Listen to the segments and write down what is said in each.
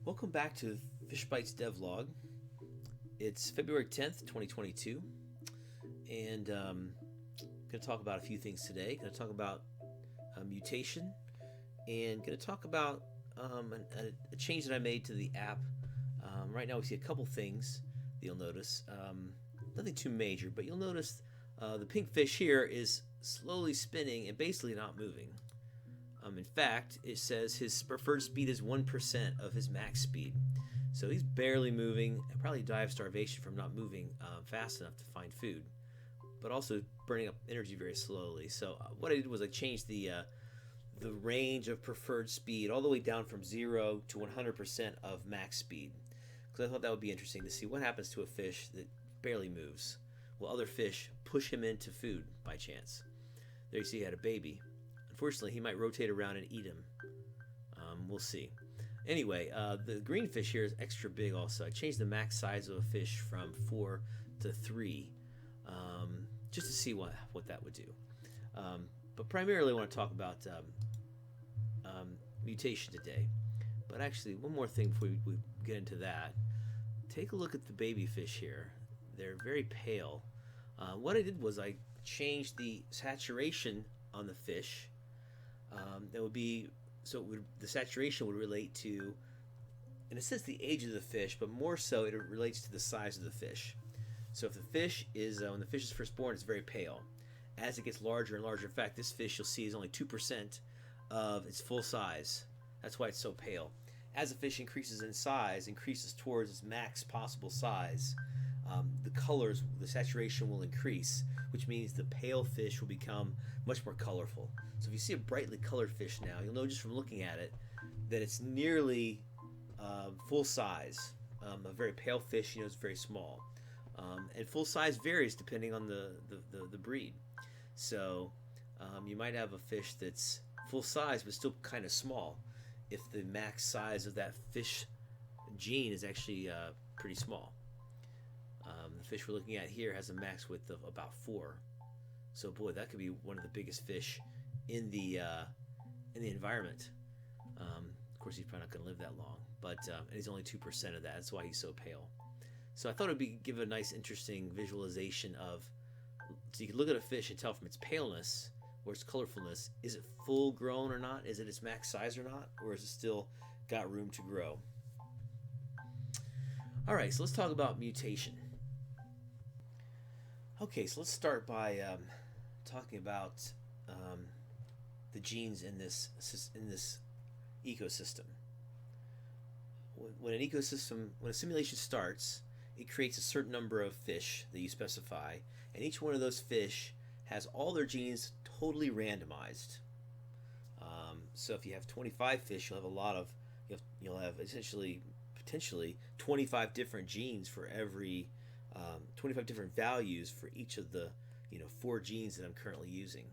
Welcome back to FishBites Devlog. It's February 10th, 2022, and going to talk about a few things today. Going to talk about mutation, and going to talk about a change that I made to the app. Right now we see a couple things that you'll notice. Nothing too major, but you'll notice the pink fish here is slowly spinning and basically not moving. In fact, it says his preferred speed is 1% of his max speed. So he's barely moving, and probably die of starvation from not moving fast enough to find food, but also burning up energy very slowly. So what I did was I changed the range of preferred speed all the way down from 0 to 100% of max speed, because I thought that would be interesting to see what happens to a fish that barely moves. Will other fish push him into food by chance? There you see he had a baby. Unfortunately, he might rotate around and eat him. We'll see. Anyway, the green fish here is extra big also. I changed the max size of a fish from 4 to 3 just to see what that would do. But primarily I want to talk about mutation today. But actually, one more thing before we get into that. Take a look at the baby fish here. They're very pale. What I did was I changed the saturation on the fish. That would be the saturation would relate to, in a sense, the age of the fish, but more so it relates to the size of the fish. So if the fish is when the fish is first born, it's very pale. As it gets larger and larger, in fact, this fish you'll see is only 2% of its full size. That's why it's so pale. As the fish increases in size, increases towards its max possible size, the colors, the saturation will increase, which means the pale fish will become much more colorful. So if you see a brightly colored fish now, you'll know just from looking at it that it's nearly full size. A very pale fish, is very small. And full size varies depending on the breed. So you might have a fish that's full size but still kind of small if the max size of that fish gene is actually pretty small. The fish we're looking at here has a max width of about 4. So boy, that could be one of the biggest fish in the environment. Of course, he's probably not going to live that long, but and he's only 2% of that. That's why he's so pale. So I thought it would give a nice, interesting visualization of, so you can look at a fish and tell from its paleness or its colorfulness, is it full grown or not? Is it its max size or not? Or is it still got room to grow? All right, so let's talk about mutation. Okay, so let's start by talking about the genes in this ecosystem. When a simulation starts, it creates a certain number of fish that you specify, and each one of those fish has all their genes totally randomized. So if you have 25 fish, you'll have essentially potentially 25 different genes for every 25 different values for each of the 4 genes that I'm currently using.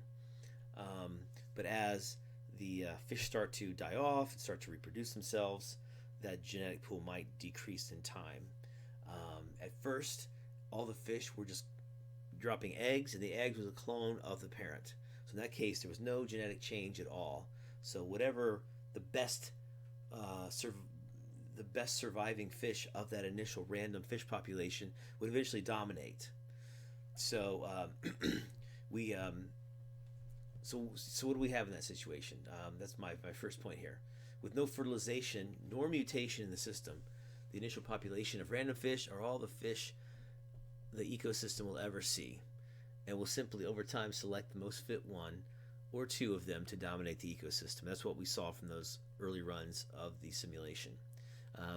But as the fish start to die off, start to reproduce themselves, that genetic pool might decrease in time. At first, all the fish were just dropping eggs, and the eggs was a clone of the parent. So in that case, there was no genetic change at all. So whatever the best surviving fish of that initial random fish population would eventually dominate. So so what do we have in that situation? That's my first point here. With no fertilization nor mutation in the system, the initial population of random fish are all the fish the ecosystem will ever see, and will simply over time select the most fit one or 2 of them to dominate the ecosystem. That's what we saw from those early runs of the simulation.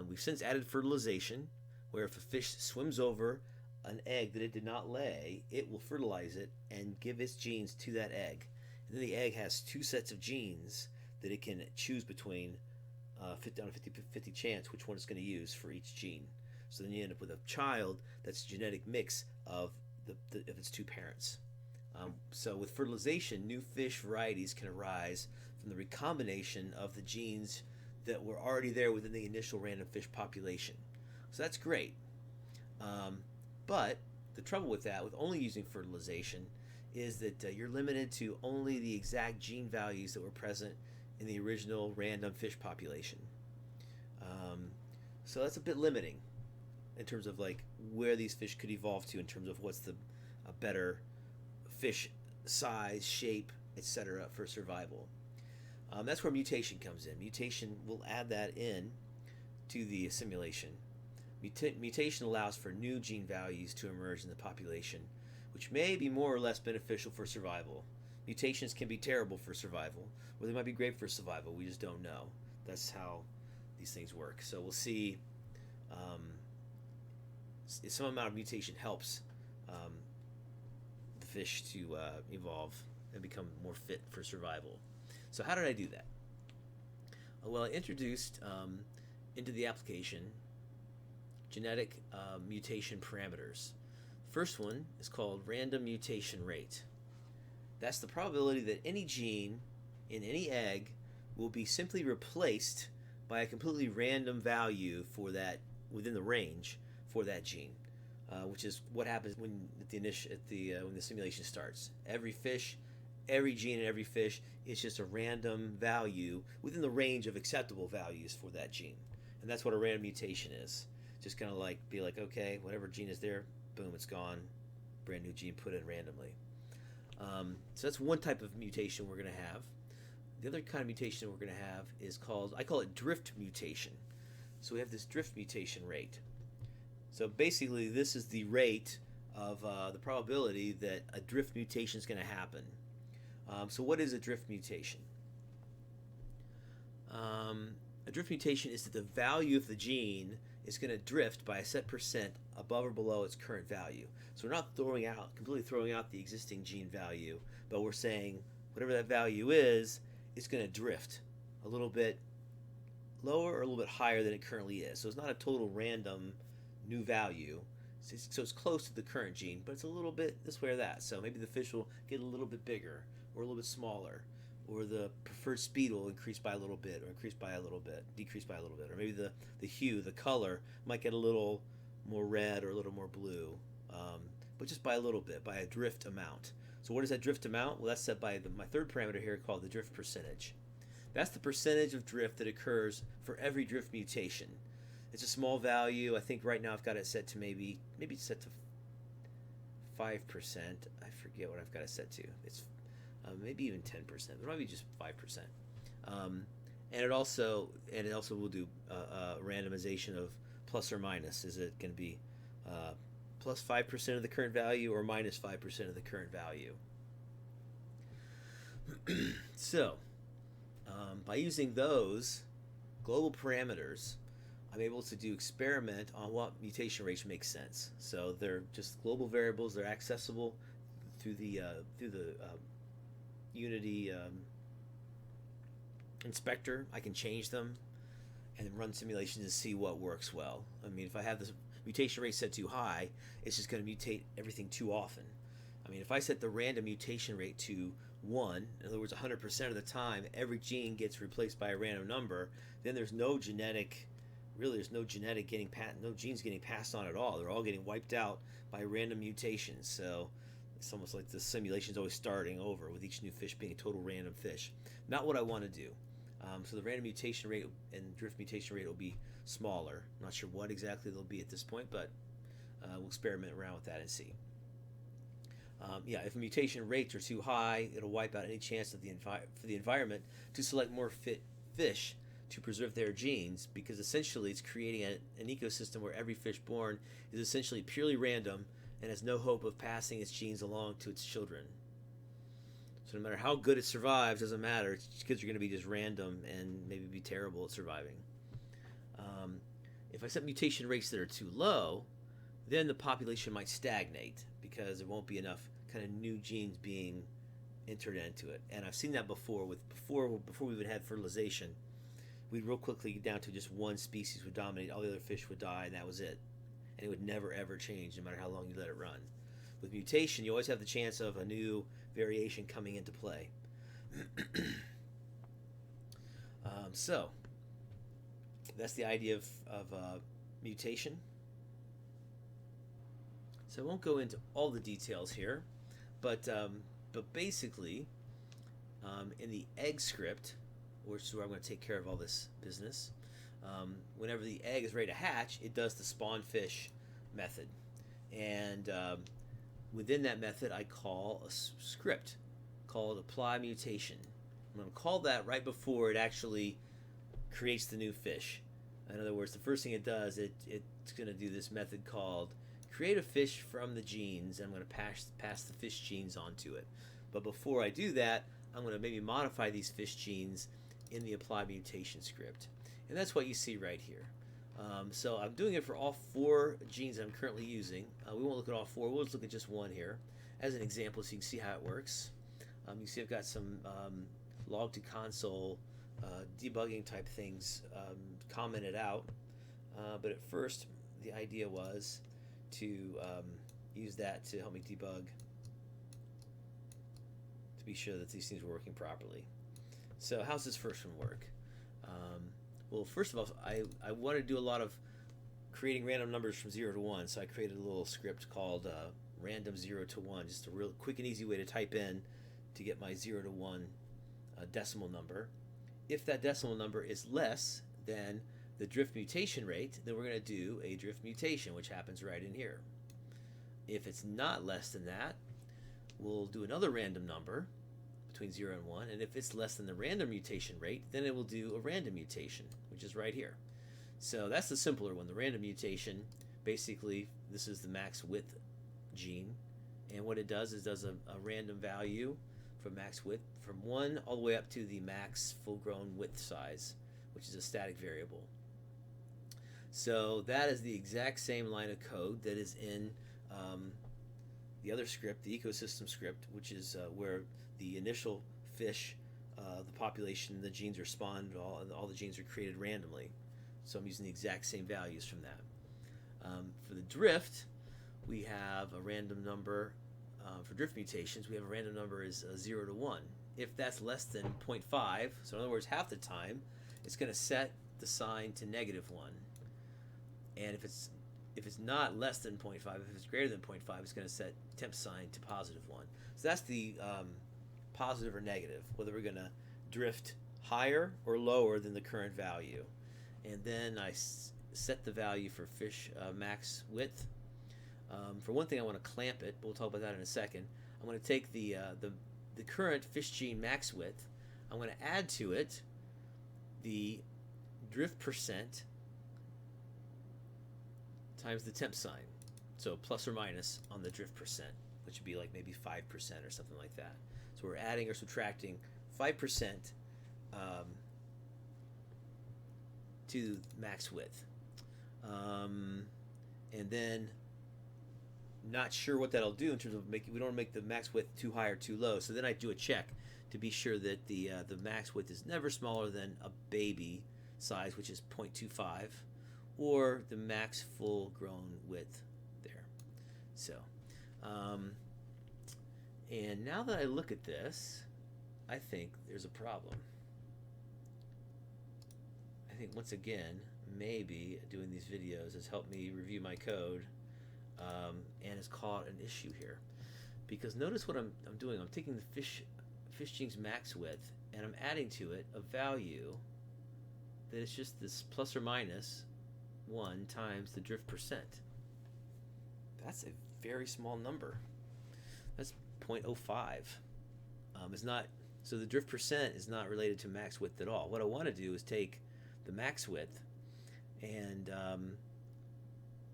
We've since added fertilization, where if a fish swims over an egg that it did not lay, it will fertilize it and give its genes to that egg. And then the egg has 2 sets of genes that it can choose between on a 50-50 chance which one it's going to use for each gene. So then you end up with a child that's a genetic mix of its 2 parents. So with fertilization, new fish varieties can arise from the recombination of the genes that were already there within the initial random fish population. So that's great. But the trouble with that, with only using fertilization, is that you're limited to only the exact gene values that were present in the original random fish population. So that's a bit limiting in terms of like where these fish could evolve to in terms of what's the a better fish size, shape, etc. for survival. That's where mutation comes in. Mutation will add that in to the simulation. Mutation allows for new gene values to emerge in the population, which may be more or less beneficial for survival. Mutations can be terrible for survival, or they might be great for survival. We just don't know. That's how these things work. So we'll see if some amount of mutation helps the fish to evolve and become more fit for survival. So how did I do that? Well, I introduced into the application genetic mutation parameters. First one is called random mutation rate. That's the probability that any gene in any egg will be simply replaced by a completely random value for that within the range for that gene, which is what happens when when the simulation starts. Every gene in every fish is just a random value within the range of acceptable values for that gene, and that's what a random mutation is. Just kind of like be like, okay, whatever gene is there, boom, it's gone. Brand new gene put in randomly. So that's one type of mutation we're going to have. The other kind of mutation we're going to have is I call it drift mutation. So we have this drift mutation rate. So basically, this is the rate of the probability that a drift mutation is going to happen. So what is a drift mutation? A drift mutation is that the value of the gene is going to drift by a set percent above or below its current value. So we're not completely throwing out the existing gene value, but we're saying whatever that value is, it's going to drift a little bit lower or a little bit higher than it currently is. So it's not a total random new value. So it's close to the current gene, but it's a little bit this way or that. So maybe the fish will get a little bit bigger or a little bit smaller, or the preferred speed will increase by a little bit, or increase by a little bit, decrease by a little bit, or maybe the hue, the color might get a little more red or a little more blue, but just by a little bit, by a drift amount. So what is that drift amount? Well, that's set by my third parameter here called the drift percentage. That's the percentage of drift that occurs for every drift mutation. It's a small value. I think right now I've got it set to maybe it's set to 5%. I forget what I've got it set to. It's maybe even 10%. It might be just 5%. And it also will do randomization of plus or minus. Is it going to be plus 5% of the current value or minus 5% of the current value? So by using those global parameters, I'm able to do experiment on what mutation rates make sense. So they're just global variables. They're accessible through the Unity inspector. I can change them and then run simulations to see what works well. I mean, if I have this mutation rate set too high, it's just going to mutate everything too often. I mean, if I set the random mutation rate to 1, in other words, 100% of the time, every gene gets replaced by a random number, then there's no genes getting passed on at all. They're all getting wiped out by random mutations. So it's almost like the simulation's always starting over with each new fish being a total random fish. Not what I want to do. So the random mutation rate and drift mutation rate will be smaller. I'm not sure what exactly they'll be at this point, but we'll experiment around with that and see. If mutation rates are too high, it'll wipe out any chance for the environment to select more fit fish to preserve their genes, because essentially it's creating an ecosystem where every fish born is essentially purely random and has no hope of passing its genes along to its children. So no matter how good it survives, doesn't matter. Its kids are going to be just random and maybe be terrible at surviving. If I set mutation rates that are too low, then the population might stagnate because there won't be enough kind of new genes being entered into it. And I've seen that before we even had fertilization. We'd real quickly get down to just one species would dominate, all the other fish would die, and that was it. And it would never ever change, no matter how long you let it run. With mutation, you always have the chance of a new variation coming into play. So that's the idea of mutation. So I won't go into all the details here, but basically, in the egg script, which is where I'm going to take care of all this business, whenever the egg is ready to hatch, it does the spawn fish method. And within that method, I call a script called apply mutation. I'm going to call that right before it actually creates the new fish. In other words, the first thing it does, it's going to do this method called create a fish from the genes. I'm going to pass the fish genes onto it. But before I do that, I'm going to maybe modify these fish genes in the apply mutation script. And that's what you see right here. So I'm doing it for all 4 genes I'm currently using. We won't look at all 4. We'll just look at just one here as an example so you can see how it works. You can see I've got some log to console debugging type things commented out. But at first, the idea was to use that to help me debug to be sure that these things were working properly. So how's this first one work? Well, first of all, I want to do a lot of creating random numbers from 0 to 1, so I created a little script called random 0 to 1, just a real quick and easy way to type in to get my 0 to 1 decimal number. If that decimal number is less than the drift mutation rate, then we're going to do a drift mutation, which happens right in here. If it's not less than that, we'll do another random number between 0 and 1, and if it's less than the random mutation rate, then it will do a random mutation, which is right here. So that's the simpler one. The random mutation, basically, this is the max width gene, and what it does is does a random value from max width from 1 all the way up to the max full-grown width size, which is a static variable. So that is the exact same line of code that is in the other script, the ecosystem script, which is where the initial fish, the population, the genes are spawned, all the genes are created randomly. So I'm using the exact same values from that. For the drift, we have a random number. For drift mutations, we have a random number is 0 to 1. If that's less than 0.5, so in other words, half the time, it's going to set the sign to -1. And if it's not less than 0.5, if it's greater than 0.5, it's going to set temp sign to +1. So that's the positive or negative, whether we're going to drift higher or lower than the current value. And then I set the value for fish max width. For one thing, I want to clamp it, but we'll talk about that in a second. I'm going to take the current fish gene max width. I'm going to add to it the drift percent times the temp sign. So plus or minus on the drift percent, which would be like maybe 5% or something like that. So we're adding or subtracting 5% to max width. And then not sure what that'll do in terms of we don't want to make the max width too high or too low. So then I do a check to be sure that the max width is never smaller than a baby size, which is 0.25, or the max full grown width there. So, and now that I look at this, I think there's a problem. I think once again, maybe doing these videos has helped me review my code and has caught an issue here. Because notice what I'm doing. I'm taking the fish gene's max width and I'm adding to it a value that is just this plus or minus 1 times the drift percent. That's a very small number. That's 0.05. It's not, so the drift percent is not related to max width at all. What I want to do is take the max width and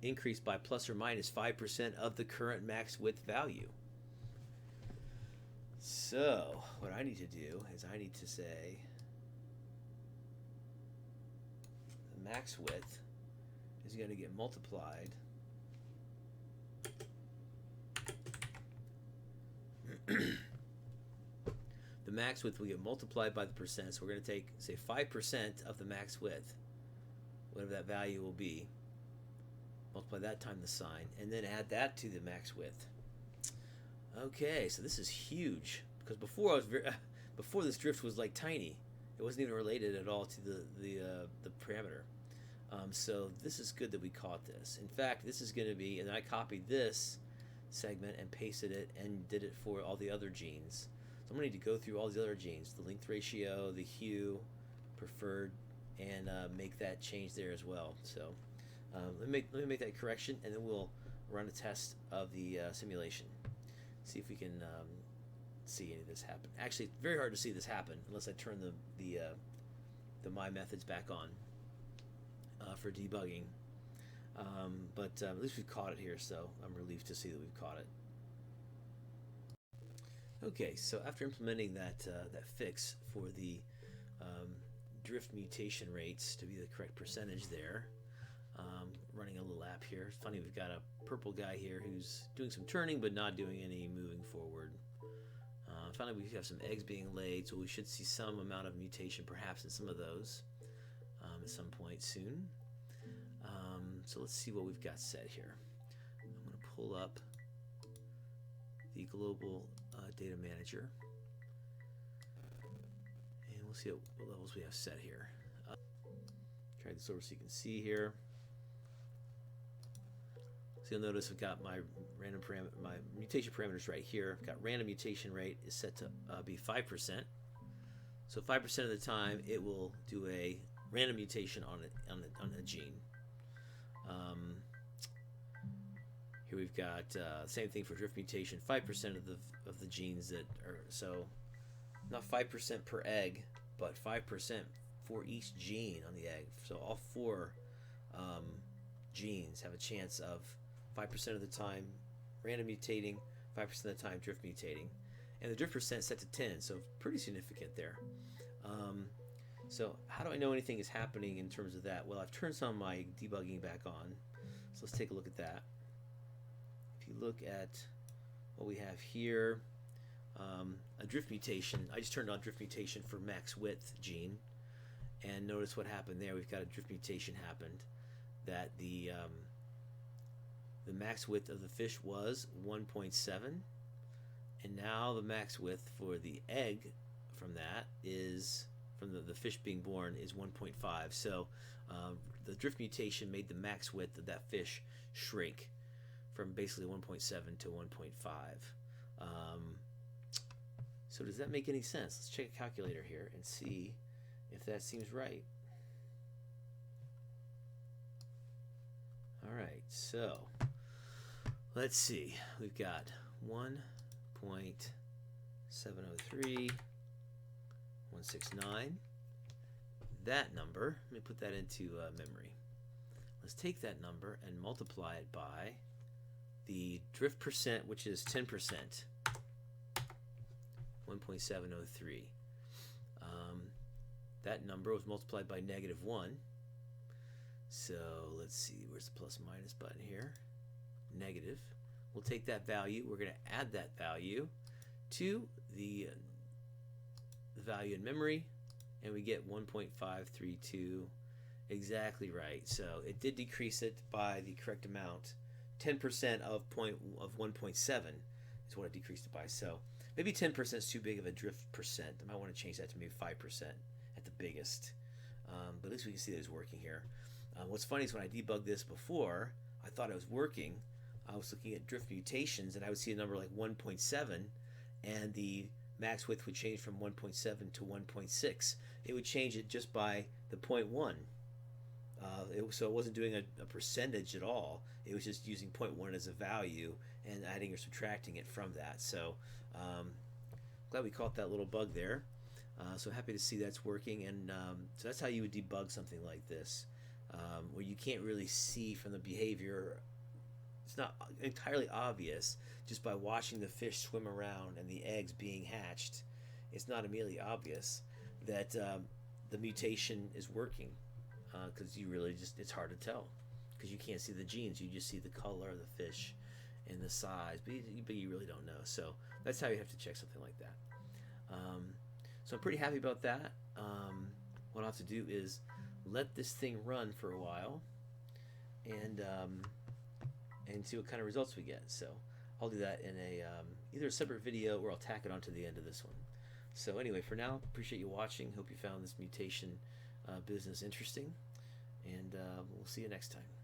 increase by plus or minus 5% of the current max width value. So what I need to do is I need to say the max width is going to get multiplied the max width will get multiplied by the percent. So we're going to take, say, 5% of the max width, whatever that value will be, multiply that times the sign, and then add that to the max width. Okay, so this is huge, because before before this drift was like tiny. It wasn't even related at all to the parameter. So this is good that we caught this. In fact, this is going to be, and I copied this segment and pasted it and did it for all the other genes. So I'm going to need to go through all the other genes, the length ratio, the hue, preferred and make that change there as well. So let me make that correction, and then we'll run a test of the simulation. See if we can see any of this happen. Actually, it's very hard to see this happen unless I turn the my methods back on for debugging. But at least we've caught it here, so I'm relieved to see that we've caught it. Okay, so after implementing that fix for the drift mutation rates to be the correct percentage there, running a little app here. It's funny, we've got a purple guy here who's doing some turning but not doing any moving forward. Finally, we have some eggs being laid, so we should see some amount of mutation perhaps in some of those at some point soon. So let's see what we've got set here. I'm going to pull up the global data manager, and we'll see what levels we have set here. Try this over so you can see here. So you'll notice I've got my my mutation parameters right here. I've got random mutation rate is set to be 5%. So 5% of the time it will do a random mutation on a gene. Here we've got same thing for drift mutation. 5% of the genes that are, so not 5% per egg, but 5% for each gene on the egg. So all 4 genes have a chance of 5% of the time random mutating, 5% of the time drift mutating, and the drift percent set to 10, so pretty significant there. So how do I know anything is happening in terms of that? Well, I've turned some of my debugging back on, so let's take a look at that. If you look at what we have here, a drift mutation, I just turned on drift mutation for max width gene, and notice what happened there. We've got a drift mutation happened that the max width of the fish was 1.7, and now the max width for the egg from that is, from the fish being born, is 1.5. So the drift mutation made the max width of that fish shrink from basically 1.7 to 1.5. So does that make any sense? Let's check a calculator here and see if that seems right. All right, so let's see. We've got 1.703, 169. That number, let me put that into memory. Let's take that number and multiply it by the drift percent, which is 10%, 1.703. That number was multiplied by -1. So let's see, where's the plus minus button here? Negative. We'll take that value, we're going to add that value to the value in memory, and we get 1.532 exactly right. So it did decrease it by the correct amount. 10% of 1.7 is what it decreased it by. So maybe 10% is too big of a drift percent. I might want to change that to maybe 5% at the biggest. But at least we can see that it's working here. What's funny is when I debugged this before, I thought it was working. I was looking at drift mutations, and I would see a number like 1.7, and the max width would change from 1.7 to 1.6. It would change it just by the 0.1. So it wasn't doing a percentage at all. It was just using 0.1 as a value and adding or subtracting it from that. So glad we caught that little bug there. So happy to see that's working. And so that's how you would debug something like this, where you can't really see from the behavior. It's not entirely obvious just by watching the fish swim around and the eggs being hatched. It's not immediately obvious that the mutation is working, because you really it's hard to tell because you can't see the genes. You just see the color of the fish and the size, but you really don't know. So that's how you have to check something like that. So I'm pretty happy about that. What I'll have to do is let this thing run for a while and see what kind of results we get. So I'll do that in either a separate video or I'll tack it onto the end of this one. So anyway, for now, appreciate you watching. Hope you found this mutation business interesting, and we'll see you next time.